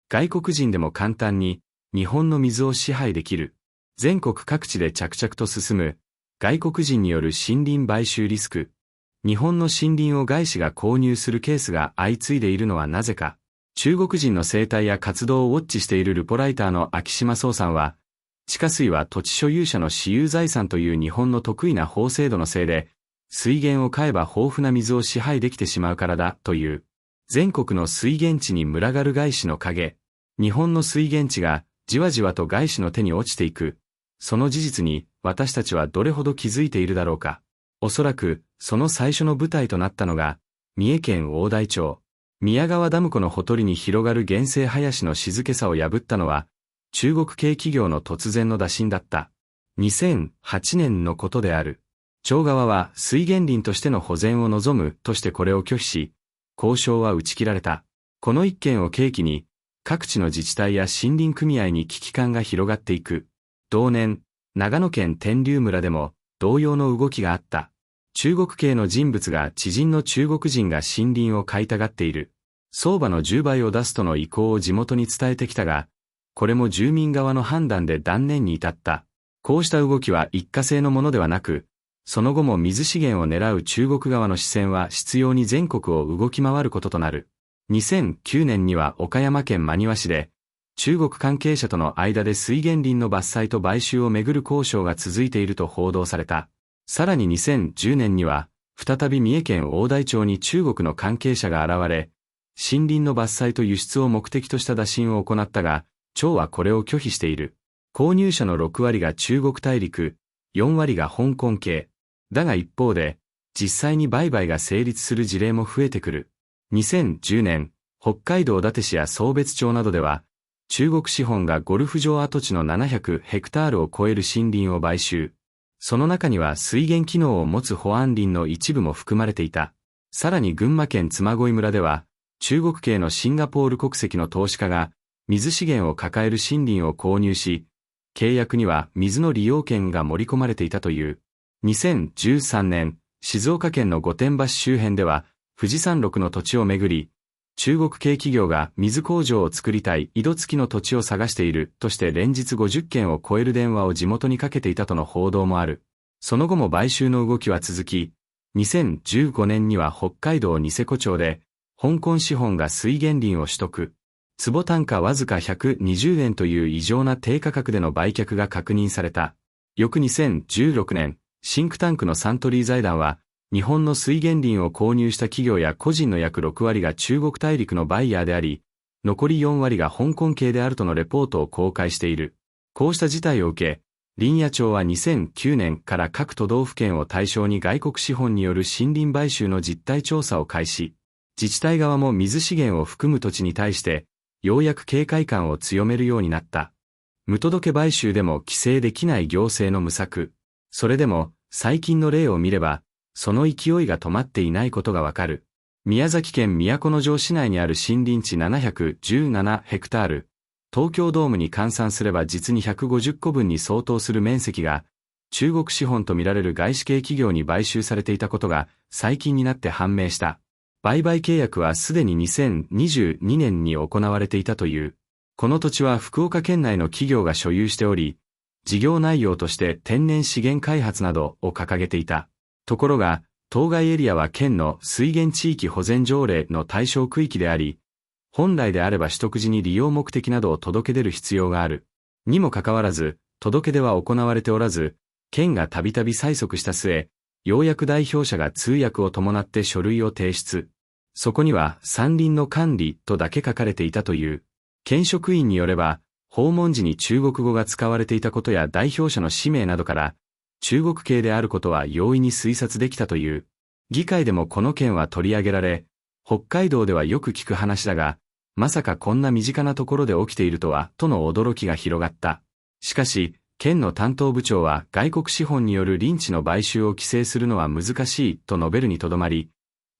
外国人でも簡単に日本の水を支配できる。全国各地で着々と進む外国人による森林買収リスク。日本の森林を外資が購入するケースが相次いでいるのはなぜか。中国人の生態や活動をウォッチしているルポライターの秋島壮さんは、地下水は土地所有者の私有財産という日本の得意な法制度のせいで、水源を買えば豊富な水を支配できてしまうからだという。全国の水源地に群がる外資の影。日本の水源地がじわじわと外資の手に落ちていく。その事実に私たちはどれほど気づいているだろうか。おそらくその最初の舞台となったのが、三重県大台町。宮川ダム湖のほとりに広がる原生林の静けさを破ったのは、中国系企業の突然の打診だった。2008年のことである。町側は水源林としての保全を望むとしてこれを拒否し、交渉は打ち切られた。この一件を契機に、各地の自治体や森林組合に危機感が広がっていく。同年、長野県天竜村でも同様の動きがあった。中国系の人物が知人の中国人が森林を買いたがっている。相場の10倍を出すとの意向を地元に伝えてきたが、これも住民側の判断で断念に至った。こうした動きは一過性のものではなく、その後も水資源を狙う中国側の視線は執拗に全国を動き回ることとなる。2009年には岡山県真庭市で、中国関係者との間で水源林の伐採と買収をめぐる交渉が続いていると報道された。さらに2010年には、再び三重県大台町に中国の関係者が現れ、森林の伐採と輸出を目的とした打診を行ったが、町はこれを拒否している。購入者の6割が中国大陸、4割が香港系。だが一方で、実際に売買が成立する事例も増えてくる。2010年、北海道伊達市や壮別町などでは、中国資本がゴルフ場跡地の700ヘクタールを超える森林を買収。その中には水源機能を持つ保安林の一部も含まれていた。さらに群馬県嬬恋村では、中国系のシンガポール国籍の投資家が、水資源を抱える森林を購入し、契約には水の利用権が盛り込まれていたという。2013年、静岡県の御殿場市周辺では、富士山麓の土地をめぐり、中国系企業が水工場を作りたい井戸付きの土地を探しているとして連日50件を超える電話を地元にかけていたとの報道もある。その後も買収の動きは続き、2015年には北海道ニセコ町で、香港資本が水源林を取得。坪単価わずか120円という異常な低価格での売却が確認された。翌2016年、シンクタンクのサントリー財団は、日本の水源林を購入した企業や個人の約6割が中国大陸のバイヤーであり、残り4割が香港系であるとのレポートを公開している。こうした事態を受け、林野庁は2009年から各都道府県を対象に外国資本による森林買収の実態調査を開始。自治体側も水資源を含む土地に対して、ようやく警戒感を強めるようになった。無届け買収でも規制できない行政の無策。それでも、最近の例を見れば、その勢いが止まっていないことがわかる。宮崎県都城市内にある森林地717ヘクタール。東京ドームに換算すれば実に150個分に相当する面積が、中国資本とみられる外資系企業に買収されていたことが最近になって判明した。売買契約はすでに2022年に行われていたという。この土地は福岡県内の企業が所有しており、事業内容として天然資源開発などを掲げていた。ところが、当該エリアは県の水源地域保全条例の対象区域であり、本来であれば取得時に利用目的などを届け出る必要がある。にもかかわらず、届け出は行われておらず、県がたびたび催促した末、ようやく代表者が通訳を伴って書類を提出。そこには山林の管理とだけ書かれていたという。県職員によれば、訪問時に中国語が使われていたことや代表者の氏名などから、中国系であることは容易に推察できたという。議会でもこの件は取り上げられ、北海道ではよく聞く話だが、まさかこんな身近なところで起きているとは、との驚きが広がった。しかし、県の担当部長は外国資本による林地の買収を規制するのは難しいと述べるにとどまり、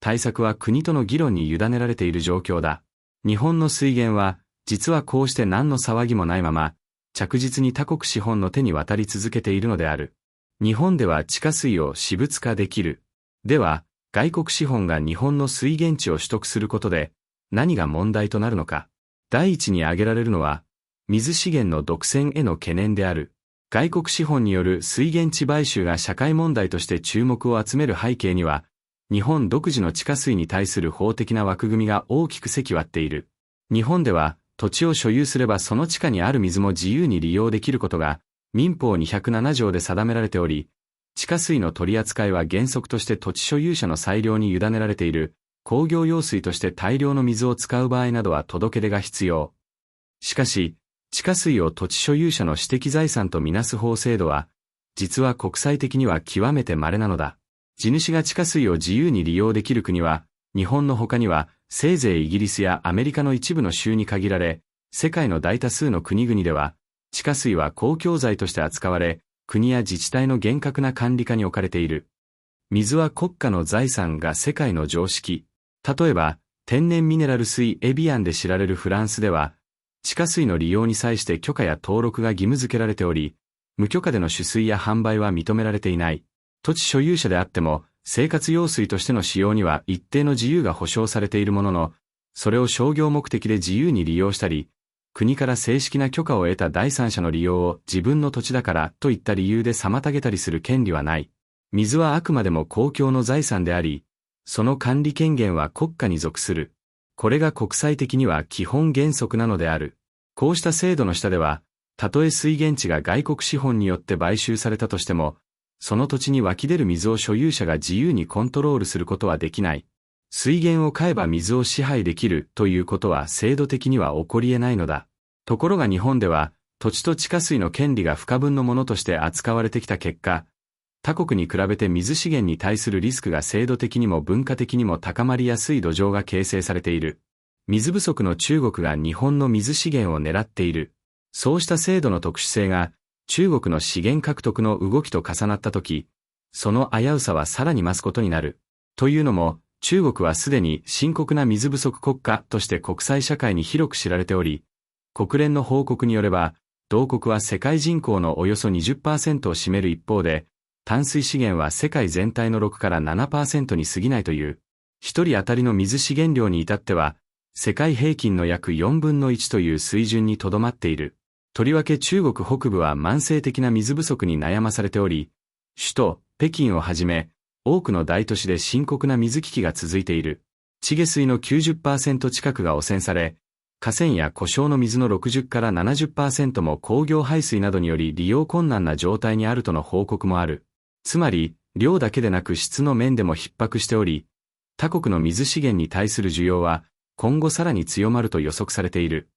対策は国との議論に委ねられている状況だ。日本の水源は、実はこうして何の騒ぎもないまま、着実に他国資本の手に渡り続けているのである。日本では地下水を私物化できる。では、外国資本が日本の水源地を取得することで、何が問題となるのか。第一に挙げられるのは、水資源の独占への懸念である。外国資本による水源地買収が社会問題として注目を集める背景には、日本独自の地下水に対する法的な枠組みが大きく席割っている。日本では、土地を所有すればその地下にある水も自由に利用できることが、民法207条で定められており、地下水の取り扱いは原則として土地所有者の裁量に委ねられている。工業用水として大量の水を使う場合などは届け出が必要。しかし、地下水を土地所有者の私的財産とみなす法制度は、実は国際的には極めて稀なのだ。地主が地下水を自由に利用できる国は、日本の他には、せいぜいイギリスやアメリカの一部の州に限られ、世界の大多数の国々では、地下水は公共財として扱われ、国や自治体の厳格な管理下に置かれている。水は国家の財産が世界の常識。例えば、天然ミネラル水エビアンで知られるフランスでは、地下水の利用に際して許可や登録が義務付けられており、無許可での取水や販売は認められていない。土地所有者であっても、生活用水としての使用には一定の自由が保障されているものの、それを商業目的で自由に利用したり、国から正式な許可を得た第三者の利用を自分の土地だからといった理由で妨げたりする権利はない。水はあくまでも公共の財産であり、その管理権限は国家に属する。これが国際的には基本原則なのである。こうした制度の下では、たとえ水源地が外国資本によって買収されたとしても、その土地に湧き出る水を所有者が自由にコントロールすることはできない。水源を買えば水を支配できるということは制度的には起こり得ないのだ。ところが日本では、土地と地下水の権利が不可分のものとして扱われてきた結果、他国に比べて水資源に対するリスクが制度的にも文化的にも高まりやすい土壌が形成されている。水不足の中国が日本の水資源を狙っている。そうした制度の特殊性が中国の資源獲得の動きと重なったとき、その危うさはさらに増すことになる。というのも、中国はすでに深刻な水不足国家として国際社会に広く知られており、国連の報告によれば、同国は世界人口のおよそ 20% を占める一方で、淡水資源は世界全体の6から 7% に過ぎないという。一人当たりの水資源量に至っては、世界平均の約4分の1という水準にとどまっている。とりわけ中国北部は慢性的な水不足に悩まされており、首都、北京をはじめ、多くの大都市で深刻な水危機が続いている。地下水の 90% 近くが汚染され、河川や湖沼の水の60から 70% も工業排水などにより利用困難な状態にあるとの報告もある。つまり、量だけでなく質の面でも逼迫しており、他国の水資源に対する需要は今後さらに強まると予測されている。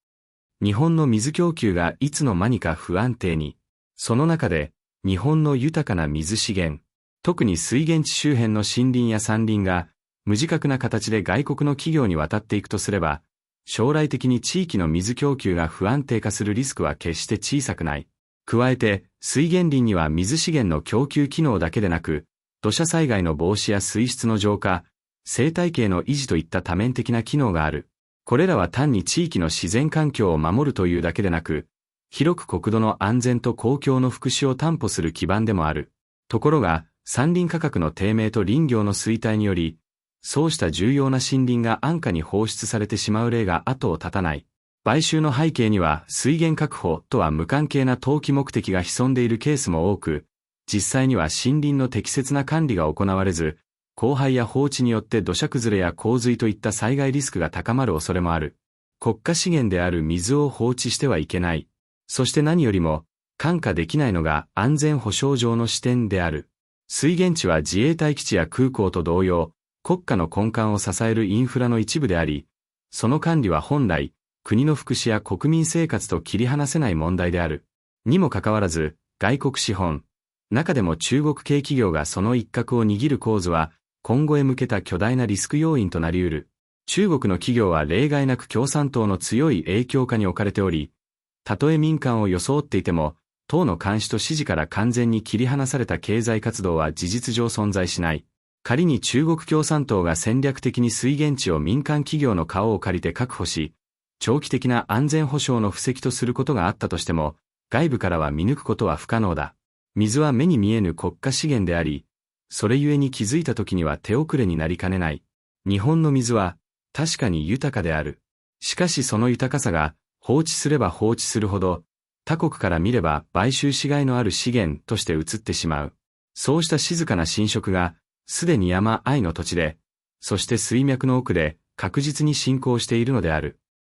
日本の水供給がいつの間にか不安定に。その中で、日本の豊かな水資源、特に水源地周辺の森林や山林が無自覚な形で外国の企業に渡っていくとすれば、将来的に地域の水供給が不安定化するリスクは決して小さくない。加えて、水源林には水資源の供給機能だけでなく、土砂災害の防止や水質の浄化、生態系の維持といった多面的な機能がある。これらは単に地域の自然環境を守るというだけでなく、広く国土の安全と公共の福祉を担保する基盤でもある。ところが、山林価格の低迷と林業の衰退により、そうした重要な森林が安価に放出されてしまう例が後を絶たない。買収の背景には水源確保とは無関係な投機目的が潜んでいるケースも多く、実際には森林の適切な管理が行われず、荒廃や放置によって土砂崩れや洪水といった災害リスクが高まる恐れもある。国家資源である水を放置してはいけない。そして何よりも、看過できないのが安全保障上の視点である。水源地は自衛隊基地や空港と同様、国家の根幹を支えるインフラの一部であり、その管理は本来、国の福祉や国民生活と切り離せない問題である。にもかかわらず、外国資本、中でも中国系企業がその一角を握る構図は、今後へ向けた巨大なリスク要因となり得る。中国の企業は例外なく共産党の強い影響下に置かれており、たとえ民間を装っていても、党の監視と指示から完全に切り離された経済活動は事実上存在しない。仮に中国共産党が戦略的に水源地を民間企業の顔を借りて確保し、長期的な安全保障の布石とすることがあったとしても、外部からは見抜くことは不可能だ。水は目に見えぬ国家資源であり、それゆえに気づいた時には手遅れになりかねない。日本の水は確かに豊かである。しかしその豊かさが放置すれば放置するほど、他国から見れば買収しがいのある資源として移ってしまう。そうした静かな侵食が、すでに山あいの土地で、そして水脈の奥で確実に進行しているのである。